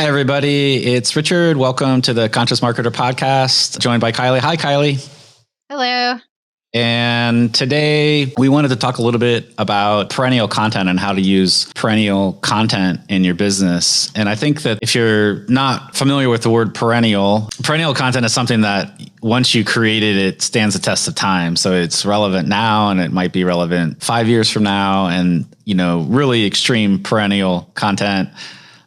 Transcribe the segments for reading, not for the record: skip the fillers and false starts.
Hi, everybody. It's Richard. Welcome to the Conscious Marketer Podcast, joined by Kylie. Hi, Kylie. Hello. And today we wanted to talk a little bit about perennial content and how to use perennial content in your business. And I think that if you're not familiar with the word perennial content is something that once you create it, it stands the test of time. So it's relevant now and it might be relevant 5 years from now. And, really extreme perennial content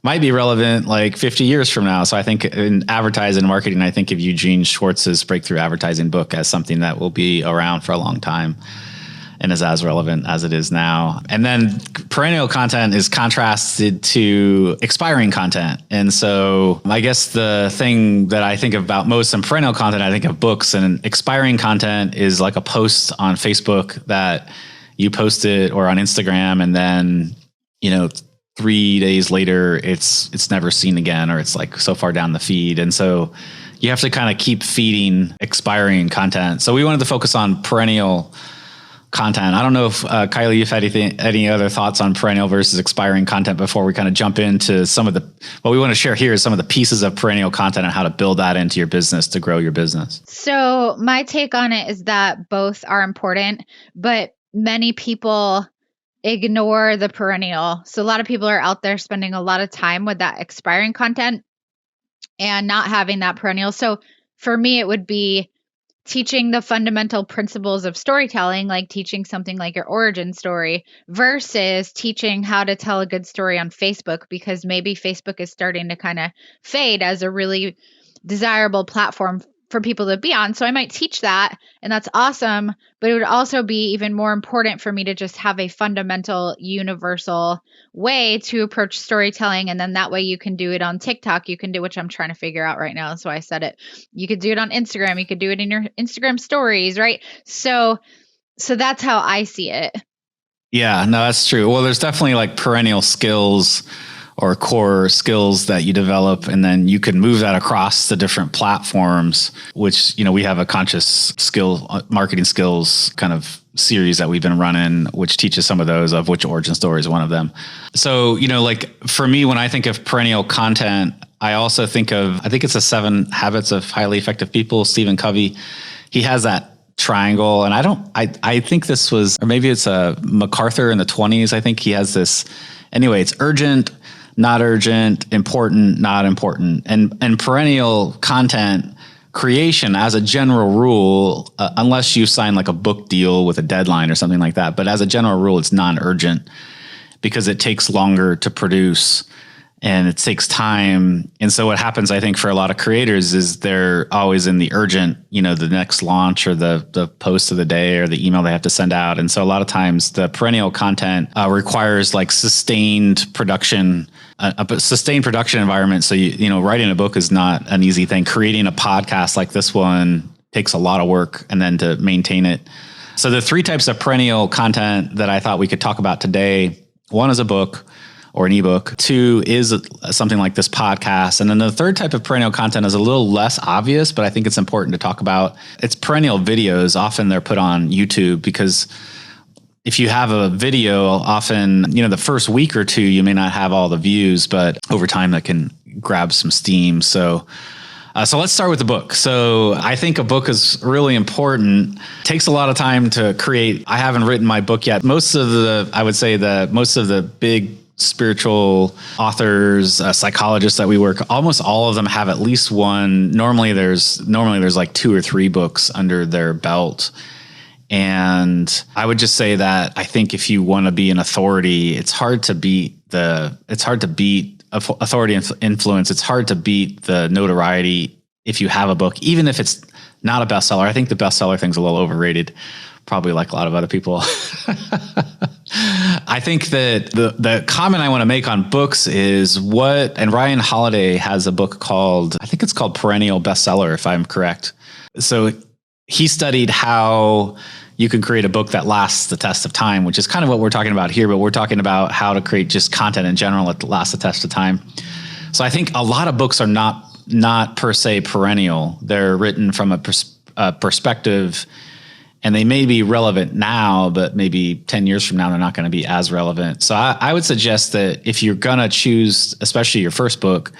might be relevant like 50 years from now. So I think in advertising and marketing, I think of Eugene Schwartz's breakthrough advertising book as something that will be around for a long time and is as relevant as it is now. And then perennial content is contrasted to expiring content. And so I guess the thing that I think about most in perennial content, I think of books, and expiring content is like a post on Facebook that you post it, or on Instagram, and then, 3 days later, it's never seen again, or it's like so far down the feed. And so you have to kind of keep feeding expiring content. So we wanted to focus on perennial content. I don't know if Kylie, you've had any other thoughts on perennial versus expiring content before we kind of jump into what we want to share here is some of the pieces of perennial content and how to build that into your business to grow your business. So my take on it is that both are important, but many people ignore the perennial. So a lot of people are out there spending a lot of time with that expiring content and not having that perennial. So for me, it would be teaching the fundamental principles of storytelling, like teaching something like your origin story, versus teaching how to tell a good story on Facebook, because maybe Facebook is starting to kind of fade as a really desirable platform for people to be on. So I might teach that, and that's awesome, but it would also be even more important for me to just have a fundamental universal way to approach storytelling. And then that way you can do it on TikTok. You can do, which I'm trying to figure out right now. That's why I said it. You could do it on Instagram. You could do it in your Instagram stories, right? So that's how I see it. Yeah, no, that's true. Well, there's definitely like perennial skills or core skills that you develop, and then you can move that across the different platforms, which, we have a conscious marketing skills kind of series that we've been running, which teaches some of those, of which origin story is one of them. So, like for me, when I think of perennial content, I also think it's the 7 Habits of Highly Effective People, Stephen Covey. He has that triangle. And I think this was, or maybe it's MacArthur in the 1920s. I think he has this, anyway, it's urgent, not urgent, important, not important. And perennial content creation, as a general rule, unless you sign like a book deal with a deadline or something like that, but as a general rule, it's non-urgent because it takes longer to produce and it takes time. And so what happens, I think, for a lot of creators is they're always in the urgent, the next launch or the post of the day or the email they have to send out. And so a lot of times the perennial content requires like sustained production, a sustained production environment. So, writing a book is not an easy thing. Creating a podcast like this one takes a lot of work, and then to maintain it. So the 3 types of perennial content that I thought we could talk about today, one is a book or an ebook. 2 is something like this podcast. And then the 3rd type of perennial content is a little less obvious, but I think it's important to talk about. It's perennial videos. Often they're put on YouTube because if you have a video, often, the first week or 2, you may not have all the views, but over time that can grab some steam. So let's start with the book. So I think a book is really important. It takes a lot of time to create. I haven't written my book yet. Most of the big spiritual authors, psychologists that we work, almost all of them have at least one. Normally there's like 2 or 3 books under their belt. And I would just say that I think if you want to be an authority, it's hard to beat authority influence. It's hard to beat the notoriety if you have a book, even if it's not a bestseller. I think the bestseller thing's a little overrated, probably like a lot of other people. I think that the comment I want to make on books is and Ryan Holiday has a book called, I think it's called Perennial Bestseller, if I'm correct. So he studied how you can create a book that lasts the test of time, which is kind of what we're talking about here, but we're talking about how to create just content in general that lasts the test of time. So I think a lot of books are not per se perennial. They're written from a perspective, and they may be relevant now, but maybe 10 years from now, they're not going to be as relevant. So I would suggest that if you're going to choose, especially your first book,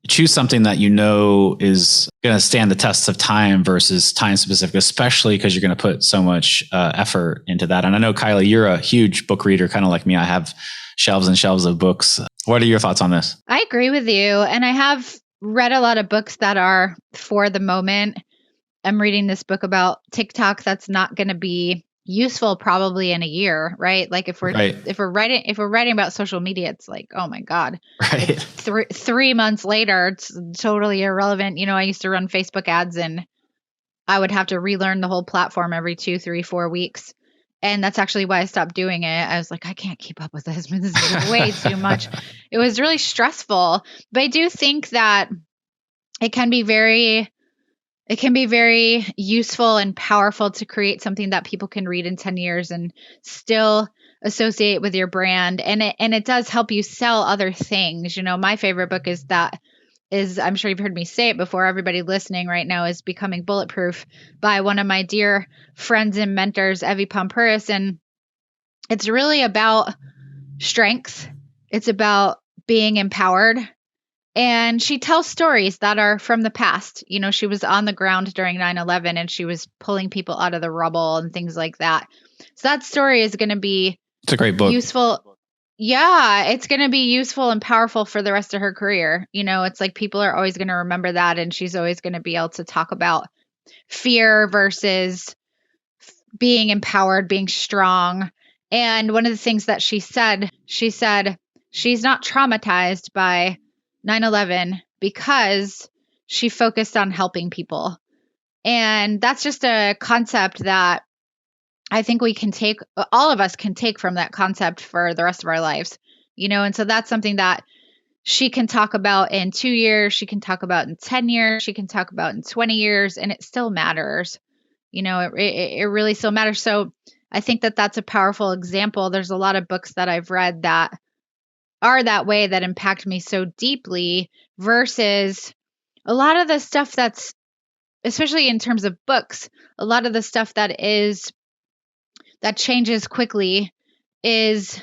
choose something that you know is going to stand the test of time versus time specific, especially because you're going to put so much effort into that. And I know, Kylie, you're a huge book reader, kind of like me. I have shelves and shelves of books. What are your thoughts on this? I agree with you. And I have read a lot of books that are for the moment. I'm reading this book about TikTok that's not going to be useful probably in a year, right? Like if we're writing about social media, it's like, oh my God, right? 3 months later, it's totally irrelevant. You know, I used to run Facebook ads and I would have to relearn the whole platform every 2, 3, 4 weeks. And that's actually why I stopped doing it. I was like, I can't keep up with this. This is way too much. It was really stressful. But I do think that it can be very useful and powerful to create something that people can read in 10 years and still associate with your brand. And it does help you sell other things. You know, my favorite book is I'm sure you've heard me say it before, everybody listening right now, is Becoming Bulletproof by one of my dear friends and mentors, Evie Pompuris. And it's really about strength. It's about being empowered. And she tells stories that are from the past. You know, she was on the ground during 9/11 and she was pulling people out of the rubble and things like that. So that story is going to be It's a great book. Useful. Yeah, it's going to be useful and powerful for the rest of her career. You know, it's like people are always going to remember that, and she's always going to be able to talk about fear versus being empowered, being strong. And one of the things that she said she's not traumatized by 9/11 because she focused on helping people. And that's just a concept that I think all of us can take from that concept for the rest of our lives, you know? And so that's something that she can talk about in 2 years. She can talk about in 10 years. She can talk about in 20 years, and it still matters. You know, it really still matters. So I think that that's a powerful example. There's a lot of books that I've read that are that way, that impact me so deeply, versus a lot of the stuff that's, especially in terms of books, a lot of the stuff that changes quickly is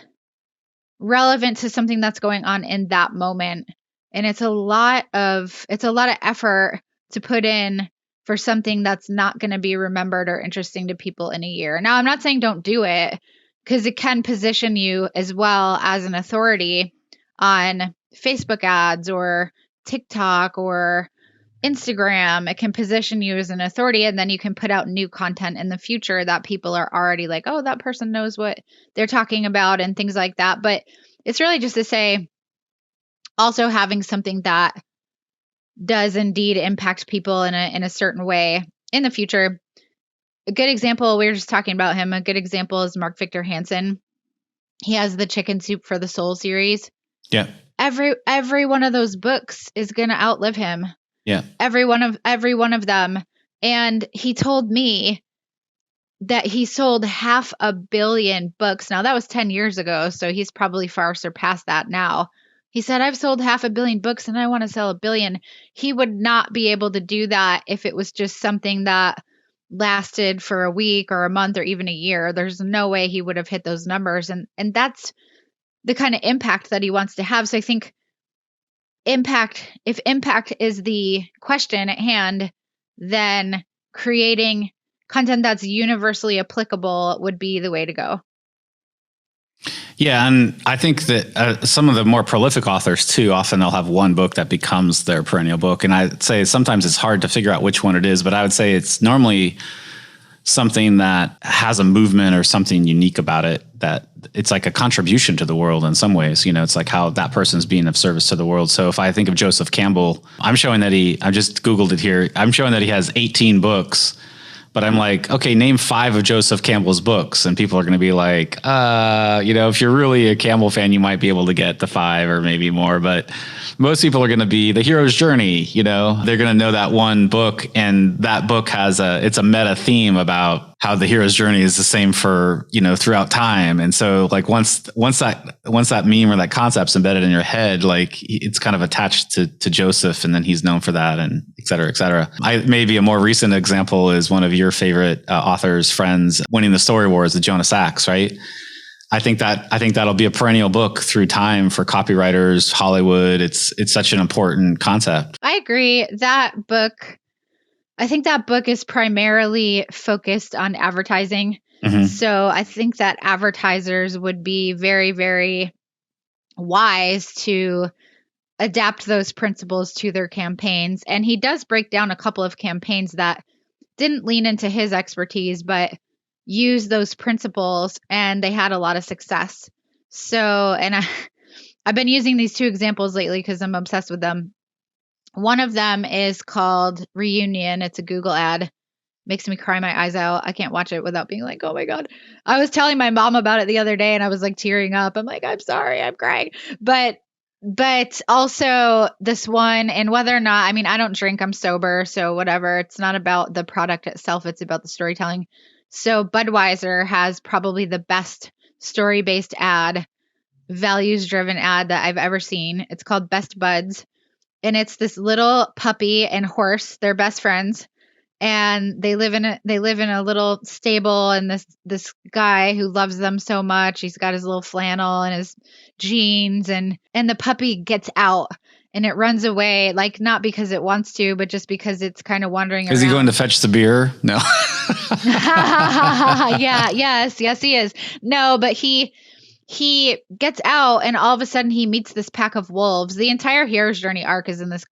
relevant to something that's going on in that moment. And it's a lot of effort to put in for something that's not going to be remembered or interesting to people in a year. Now, I'm not saying don't do it, because it can position you as well as an authority on Facebook ads or TikTok or Instagram. It can position you as an authority, and then you can put out new content in the future that people are already like, oh, that person knows what they're talking about and things like that. But it's really just to say, also having something that does indeed impact people in a certain way in the future. A good example, we were just talking about him. A good example is Mark Victor Hansen. He has the Chicken Soup for the Soul series. Yeah. Every one of those books is going to outlive him. Yeah. Every one of them. And he told me that he sold 500 million books. Now that was 10 years ago, so he's probably far surpassed that now. He said, I've sold 500 million books and I want to sell 1 billion. He would not be able to do that if it was just something that lasted for a week or a month or even a year. There's no way he would have hit those numbers. And that's the kind of impact that he wants to have. So I think if impact is the question at hand, then creating content that's universally applicable would be the way to go. Yeah, and I think that some of the more prolific authors too, often they'll have one book that becomes their perennial book. And I'd say sometimes it's hard to figure out which one it is, but I would say it's normally something that has a movement or something unique about it, that it's like a contribution to the world in some ways. You know, it's like how that person's being of service to the world. So if I think of Joseph Campbell, I just Googled it here. I'm showing that he has 18 books. But I'm like, okay, name 5 of Joseph Campbell's books. And people are going to be like, if you're really a Campbell fan, you might be able to get the 5 or maybe more. But most people are going to be The Hero's Journey. You know, they're going to know that one book. And that book it's a meta theme about how the hero's journey is the same for, throughout time. And so like once that meme or that concept's embedded in your head, like it's kind of attached to Joseph, and then he's known for that, and et cetera, et cetera. Maybe a more recent example is one of your favorite authors' friends winning the story wars, the Jonah Sachs, right? I think that'll be a perennial book through time for copywriters, Hollywood. It's such an important concept. I agree. I think that book is primarily focused on advertising. Mm-hmm. So I think that advertisers would be very, very wise to adapt those principles to their campaigns. And he does break down a couple of campaigns that didn't lean into his expertise, but use those principles, and they had a lot of success. So, and I've been using these two examples lately because I'm obsessed with them. One of them is called Reunion. It's a Google ad. Makes me cry my eyes out. I can't watch it without being like, oh my God. I was telling my mom about it the other day and I was like tearing up. I'm like, I'm sorry, I'm crying. But also this one, and whether or not, I mean, I don't drink, I'm sober, so whatever. It's not about the product itself, it's about the storytelling. So Budweiser has probably the best story-based ad, values-driven ad that I've ever seen. It's called Best Buds, and it's this little puppy and horse. They're best friends, and they live in a little stable, and this guy who loves them so much, he's got his little flannel and his jeans, and the puppy gets out and it runs away, like not because it wants to, but just because it's kind of wandering around. Is he going to fetch the beer? No. Yes, he is. No, but he gets out, and all of a sudden he meets this pack of wolves. The entire hero's journey arc is in this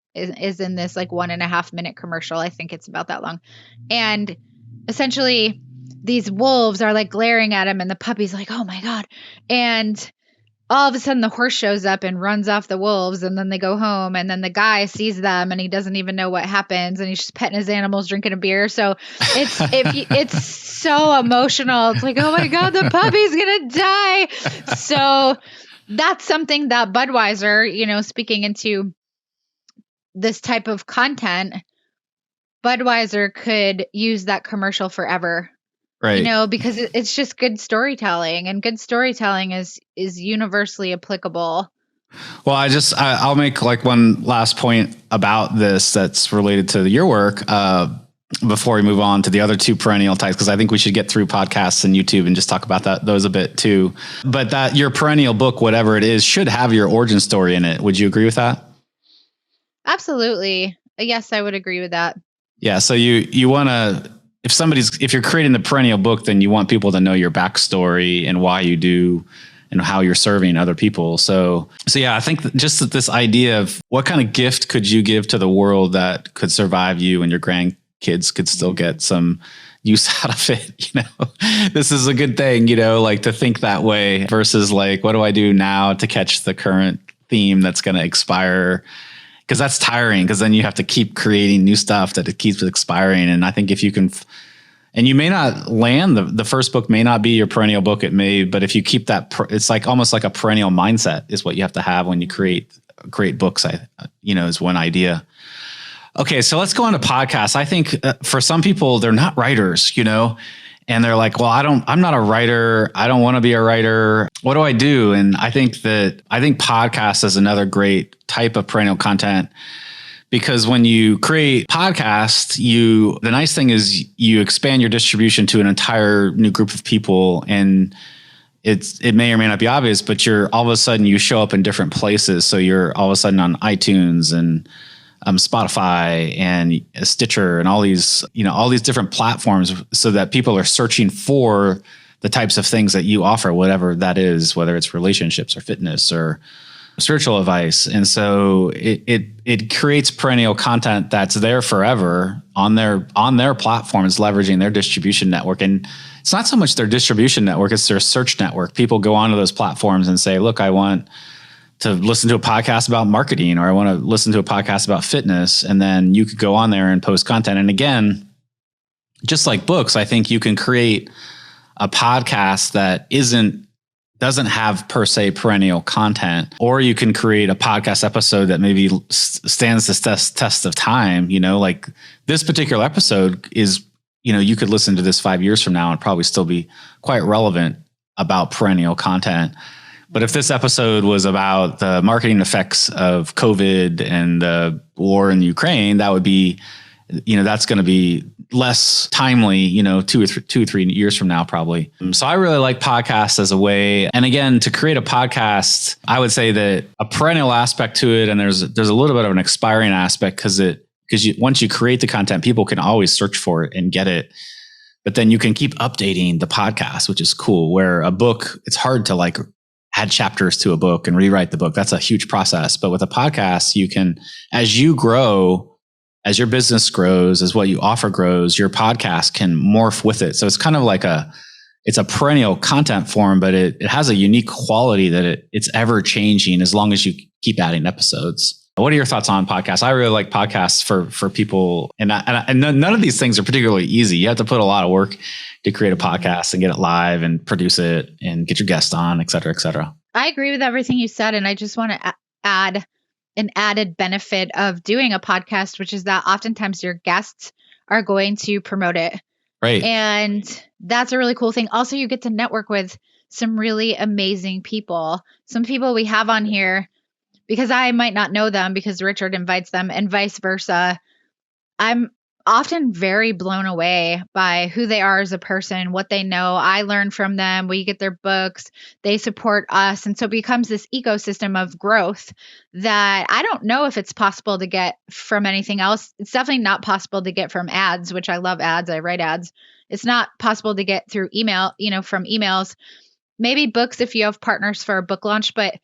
like 1.5 minute commercial. I think it's about that long. And essentially these wolves are like glaring at him, and the puppy's like, oh my God. And all of a sudden the horse shows up and runs off the wolves, and then they go home, and then the guy sees them and he doesn't even know what happens, and he's just petting his animals, drinking a beer. So it's so emotional. It's like, oh my God, the puppy's gonna die. So that's something that Budweiser, speaking into this type of content, Budweiser could use that commercial forever. Right. Because it's just good storytelling, and good storytelling is universally applicable. Well, I'll make like one last point about this that's related to your work before we move on to the other two perennial types, because I think we should get through podcasts and YouTube and just talk about those a bit too. But that your perennial book, whatever it is, should have your origin story in it. Would you agree with that? Absolutely. Yes, I would agree with that. Yeah. So you want to, if you're creating the perennial book, then you want people to know your backstory and why you do and how you're serving other people. So yeah, I think just this idea of what kind of gift could you give to the world that could survive you and your grandkids could still get some use out of it. This is a good thing, like to think that way versus like, what do I do now to catch the current theme that's going to expire? Because that's tiring, because then you have to keep creating new stuff that it keeps expiring. And I think if you can, and you may not land, the first book may not be your perennial book, but if you keep that, it's like almost like a perennial mindset is what you have to have when you create books, is one idea. Okay, so let's go on to podcasts. I think for some people, they're not writers, and they're like, well, I'm not a writer. I don't want to be a writer. What do I do? And I think podcast is another great type of perennial content, because when you create podcasts, the nice thing is you expand your distribution to an entire new group of people. And it may or may not be obvious, but all of a sudden you show up in different places. So you're all of a sudden on iTunes and Spotify and Stitcher and all these different platforms, so that people are searching for the types of things that you offer, whatever that is, whether it's relationships or fitness or spiritual advice. And so it creates perennial content that's there forever on their platforms, leveraging their distribution network. And it's not so much their distribution network, it's their search network. People go onto those platforms and say, look, I want to listen to a podcast about marketing, or I want to listen to a podcast about fitness. And then you could go on there and post content. And again, just like books, I think you can create a podcast that doesn't have per se perennial content, or you can create a podcast episode that maybe stands the test of time. Like this particular episode is, you could listen to this 5 years from now and probably still be quite relevant about perennial content. But if this episode was about the marketing effects of COVID and the war in Ukraine, that would be that's going to be less timely, 2 or 3 years from now, probably. So I really like podcasts as a way. And again, to create a podcast, I would say that a perennial aspect to it, and there's a little bit of an expiring aspect because once you create the content, people can always search for it and get it. But then you can keep updating the podcast, which is cool. Where a book, it's hard to like add chapters to a book and rewrite the book. That's a huge process. But with a podcast, you can, as you grow, as your business grows, as what you offer grows, your podcast can morph with it. So it's kind of like it's a perennial content form, but it has a unique quality that it's ever changing as long as you keep adding episodes. What are your thoughts on podcasts? I really like podcasts for people, and none of these things are particularly easy. You have to put a lot of work to create a podcast and get it live and produce it and get your guests on, et cetera, et cetera. I agree with everything you said. And I just want to add an added benefit of doing a podcast, which is that oftentimes your guests are going to promote it. Right. And that's a really cool thing. Also, you get to network with some really amazing people. Some people we have on here, because I might not know them because Richard invites them, and vice versa. I'm often very blown away by who they are as a person, what they know. I learn from them. We get their books. They support us. And so it becomes this ecosystem of growth that I don't know if it's possible to get from anything else. It's definitely not possible to get from ads, which I love ads. I write ads. It's not possible to get through email, from emails. Maybe books if you have partners for a book launch, but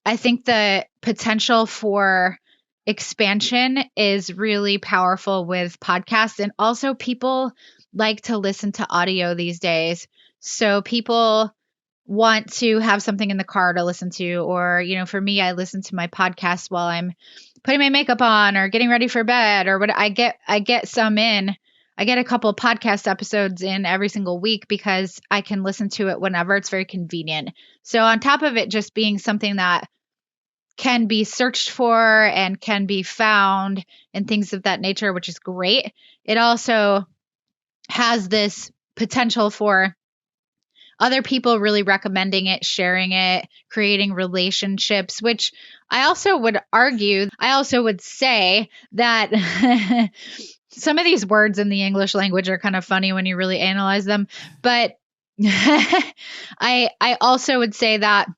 I think the potential for expansion is really powerful with podcasts. And also people like to listen to audio these days. So people want to have something in the car to listen to, or, for me, I listen to my podcast while I'm putting my makeup on or getting ready for bed, or what I get some in. I get a couple of podcast episodes in every single week because I can listen to it whenever. It's very convenient. So on top of it just being something that can be searched for and can be found and things of that nature, which is great, it also has this potential for other people really recommending it, sharing it, creating relationships, which I also would say that some of these words in the English language are kind of funny when you really analyze them. But I also would say that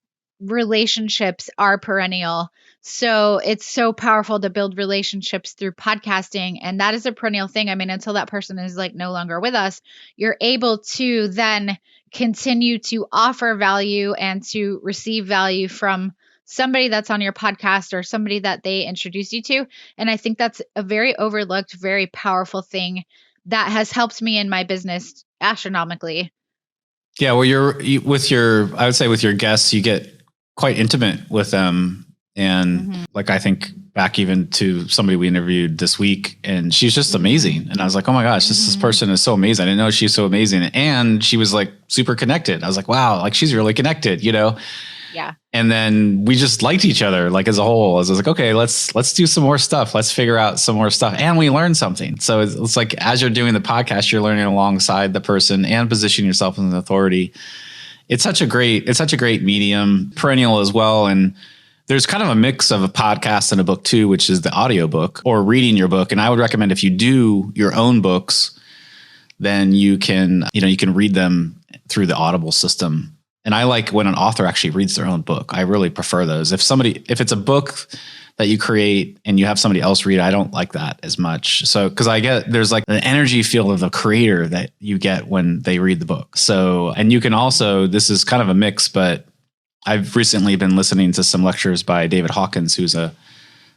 relationships are perennial. So it's so powerful to build relationships through podcasting. And that is a perennial thing. I mean, until that person is like no longer with us, you're able to then continue to offer value and to receive value from somebody that's on your podcast or somebody that they introduce you to. And I think that's a very overlooked, very powerful thing that has helped me in my business astronomically. Yeah. Well, I would say with your guests, you get quite intimate with them. And like, I think back even to somebody we interviewed this week, and she's just amazing. And I was like, oh my gosh, this person is so amazing. I didn't know she's so amazing. And she was like super connected. I was like, wow, like she's really connected, Yeah. And then we just liked each other, like as a whole. I was like, okay, let's do some more stuff. Let's figure out some more stuff. And we learned something. So it's like, as you're doing the podcast, you're learning alongside the person and positioning yourself as an authority. It's such a great medium, perennial as well. And there's kind of a mix of a podcast and a book too, which is the audio book or reading your book. And I would recommend if you do your own books, then you can read them through the Audible system. And I like when an author actually reads their own book. I really prefer those. If it's a book that you create and you have somebody else read, I don't like that as much. So, because there's like the energy field of the creator that you get when they read the book. So, and you can also, this is kind of a mix, but I've recently been listening to some lectures by David Hawkins, who's a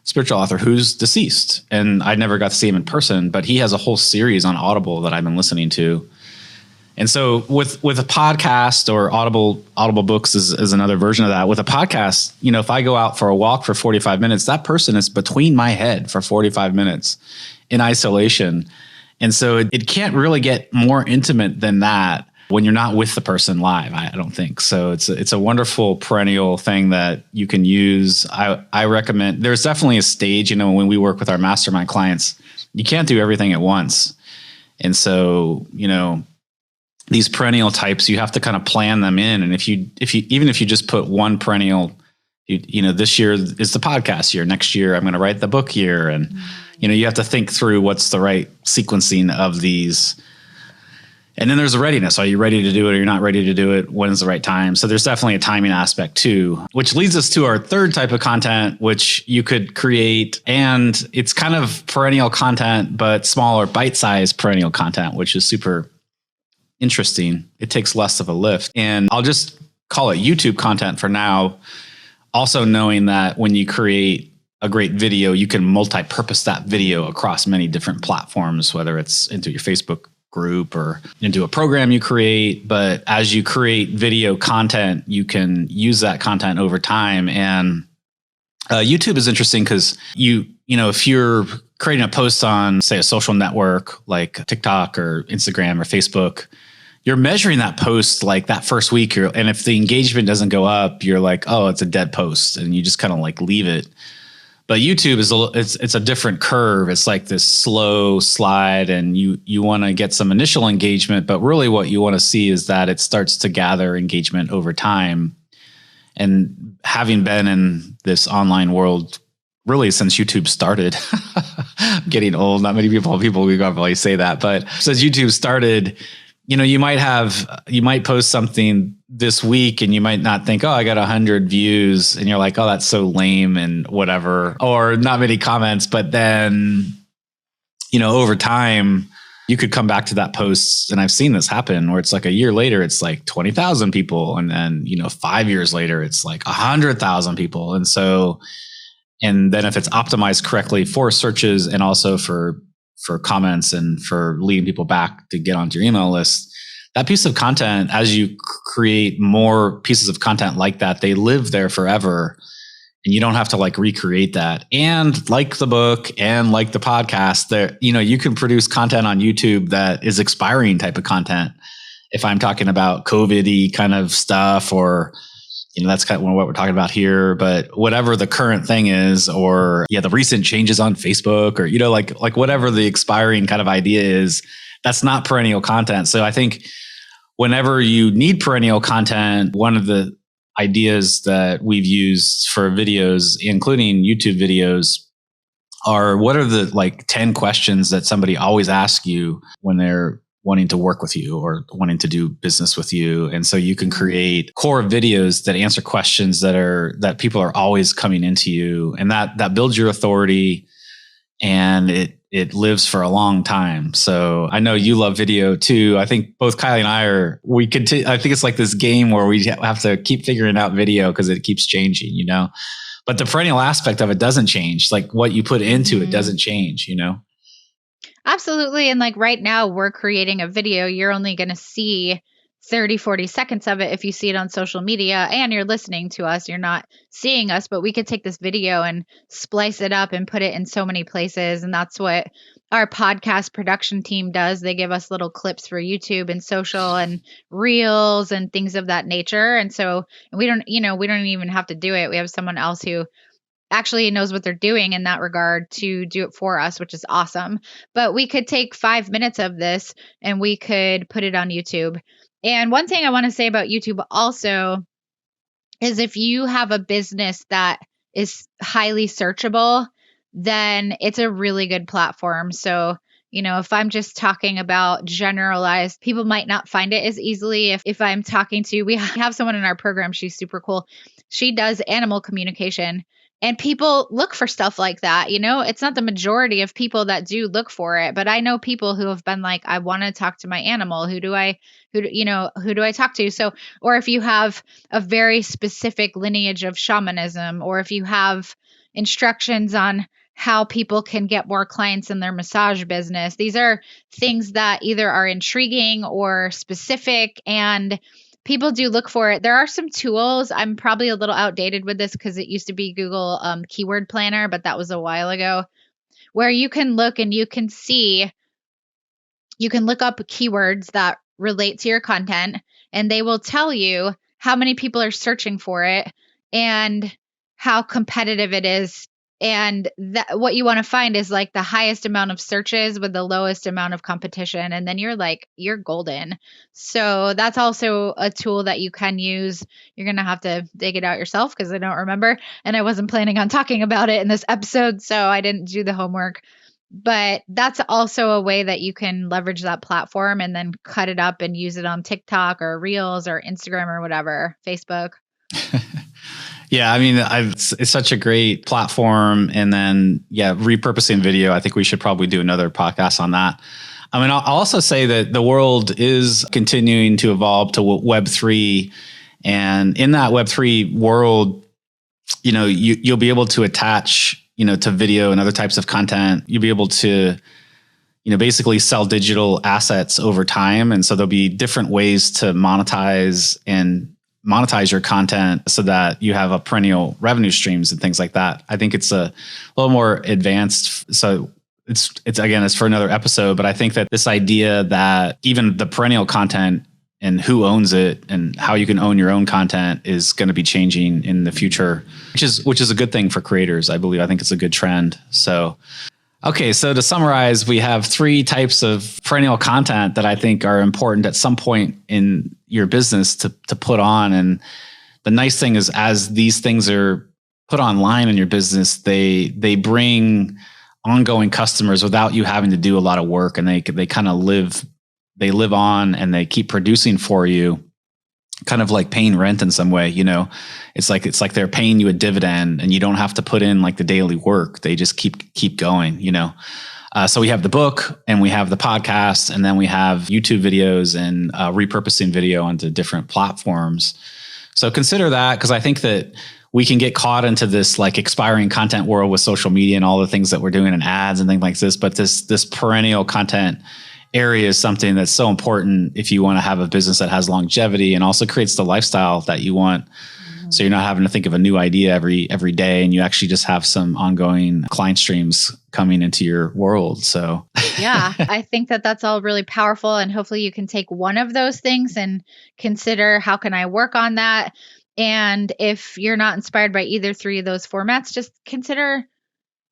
spiritual author who's deceased. And I never got to see him in person, but he has a whole series on Audible that I've been listening to. And so with a podcast or Audible books is another version of that. With a podcast, if I go out for a walk for 45 minutes, that person is between my head for 45 minutes in isolation. And so it can't really get more intimate than that when you're not with the person live, I don't think. So it's a wonderful perennial thing that you can use. I recommend, there's definitely a stage, when we work with our mastermind clients, you can't do everything at once. And so, these perennial types, you have to kind of plan them in. And if you just put one perennial, this year is the podcast year, next year I'm going to write the book year, and you have to think through what's the right sequencing of these. And then there's a readiness. Are you ready to do it or you're not ready to do it? When's the right time? So there's definitely a timing aspect too, which leads us to our third type of content, which you could create. And it's kind of perennial content, but smaller bite-sized perennial content, which is super interesting. It takes less of a lift. And I'll just call it YouTube content for now. Also knowing that when you create a great video, you can multi-purpose that video across many different platforms, whether it's into your Facebook group or into a program you create. But as you create video content, you can use that content over time. And YouTube is interesting because if you're creating a post on, say, a social network like TikTok or Instagram or Facebook, you're measuring that post like that first week. And if the engagement doesn't go up, you're like, oh, it's a dead post, and you just kind of like leave it. But YouTube it's a different curve. It's like this slow slide, and you want to get some initial engagement, but really what you want to see is that it starts to gather engagement over time. And having been in this online world really since YouTube started, I'm getting old. Not many people can probably say that, but since YouTube started, you might post something this week and you might not think, oh, I got 100 views. And you're like, oh, that's so lame and whatever, or not many comments. But then, over time, you could come back to that post. And I've seen this happen where it's like a year later, it's like 20,000 people. And then, 5 years later, it's like 100,000 people. And then if it's optimized correctly for searches and also for comments and for leading people back to get onto your email list, that piece of content, as you create more pieces of content like that, they live there forever, and you don't have to like recreate that. And like the book and like the podcast, there, you can produce content on YouTube that is expiring type of content. If I'm talking about COVID-y kind of stuff, or that's kind of what we're talking about here, but whatever the current thing is, or the recent changes on Facebook, or, like whatever the expiring kind of idea is, that's not perennial content. So I think whenever you need perennial content, one of the ideas that we've used for videos, including YouTube videos, are what are the like 10 questions that somebody always asks you when they're wanting to work with you or wanting to do business with you. And so you can create core videos that answer questions that people are always coming into you, and that builds your authority, and it lives for a long time. So I know you love video too. I think both Kylie and I think it's like this game where we have to keep figuring out video because it keeps changing, but the perennial aspect of it doesn't change. Like what you put into it doesn't change, Absolutely. And like right now we're creating a video. You're only going to see 30, 40 seconds of it if you see it on social media and you're listening to us. You're not seeing us, but we could take this video and splice it up and put it in so many places. And that's what our podcast production team does. They give us little clips for YouTube and social and reels and things of that nature. And so we don't even have to do it. We have someone else who actually knows what they're doing in that regard to do it for us, which is awesome. But we could take 5 minutes of this and we could put it on YouTube. And one thing I want to say about YouTube also is if you have a business that is highly searchable, then it's a really good platform. So, if I'm just talking about generalized, people might not find it as easily. If I'm talking to, we have someone in our program, she's super cool. She does animal communication. And people look for stuff like that. It's not the majority of people that do look for it, but I know people who have been like, I want to talk to my animal. Who do I talk to? So, or if you have a very specific lineage of shamanism, or if you have instructions on how people can get more clients in their massage business, these are things that either are intriguing or specific, and people do look for it. There are some tools. I'm probably a little outdated with this because it used to be Google Keyword Planner, but that was a while ago, where you can look and you can look up keywords that relate to your content, and they will tell you how many people are searching for it and how competitive it is. And what you want to find is like the highest amount of searches with the lowest amount of competition. And then you're golden. So that's also a tool that you can use. You're going to have to dig it out yourself because I don't remember. And I wasn't planning on talking about it in this episode, so I didn't do the homework. But that's also a way that you can leverage that platform and then cut it up and use it on TikTok or Reels or Instagram or whatever, Facebook. Yeah, I mean, it's such a great platform. And then, yeah, repurposing video. I think we should probably do another podcast on that. I mean, I'll also say that the world is continuing to evolve to Web3. And in that Web3 world, you'll be able to attach, to video and other types of content. You'll be able to, basically sell digital assets over time. And so there'll be different ways to monetize your content so that you have a perennial revenue streams and things like that. I think it's a little more advanced. So it's again, it's for another episode, but I think that this idea that even the perennial content and who owns it and how you can own your own content is going to be changing in the future, which is a good thing for creators. I believe. I think it's a good trend. So, okay. So to summarize, we have 3 types of perennial content that I think are important at some point in your business to put on. And the nice thing is, as these things are put online in your business, they bring ongoing customers without you having to do a lot of work, and they kind of live on and they keep producing for you, kind of like paying rent in some way. It's like they're paying you a dividend and you don't have to put in like the daily work. They just keep going, So we have the book and we have the podcast, and then we have YouTube videos and repurposing video onto different platforms. So consider that, because I think that we can get caught into this like expiring content world with social media and all the things that we're doing in ads and things like this. But this perennial content area is something that's so important if you want to have a business that has longevity and also creates the lifestyle that you want. Mm-hmm. So you're not having to think of a new idea every day, and you actually just have some ongoing client streams coming into your world. So yeah, I think that that's all really powerful, and hopefully you can take one of those things and consider, how can I work on that? And if you're not inspired by either 3 of those formats, just consider,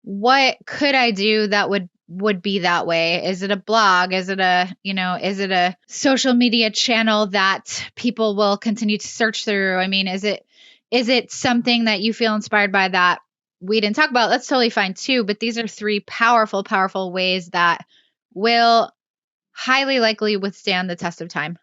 what could I do that would be that way? Is it a blog? Is it a social media channel that people will continue to search through? I mean, is it something that you feel inspired by that we didn't talk about? That's totally fine too. But these are 3 powerful, powerful ways that will highly likely withstand the test of time.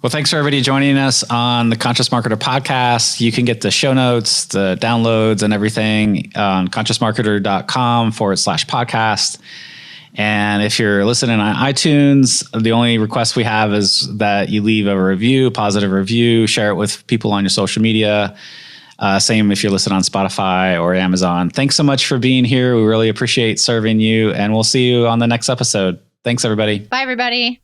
Well, thanks for everybody joining us on the Conscious Marketer podcast. You can get the show notes, the downloads, and everything on consciousmarketer.com/podcast. And if you're listening on iTunes, the only request we have is that you leave a review, positive review, share it with people on your social media. Same if you're listening on Spotify or Amazon. Thanks so much for being here. We really appreciate serving you, and we'll see you on the next episode. Thanks, everybody. Bye, everybody.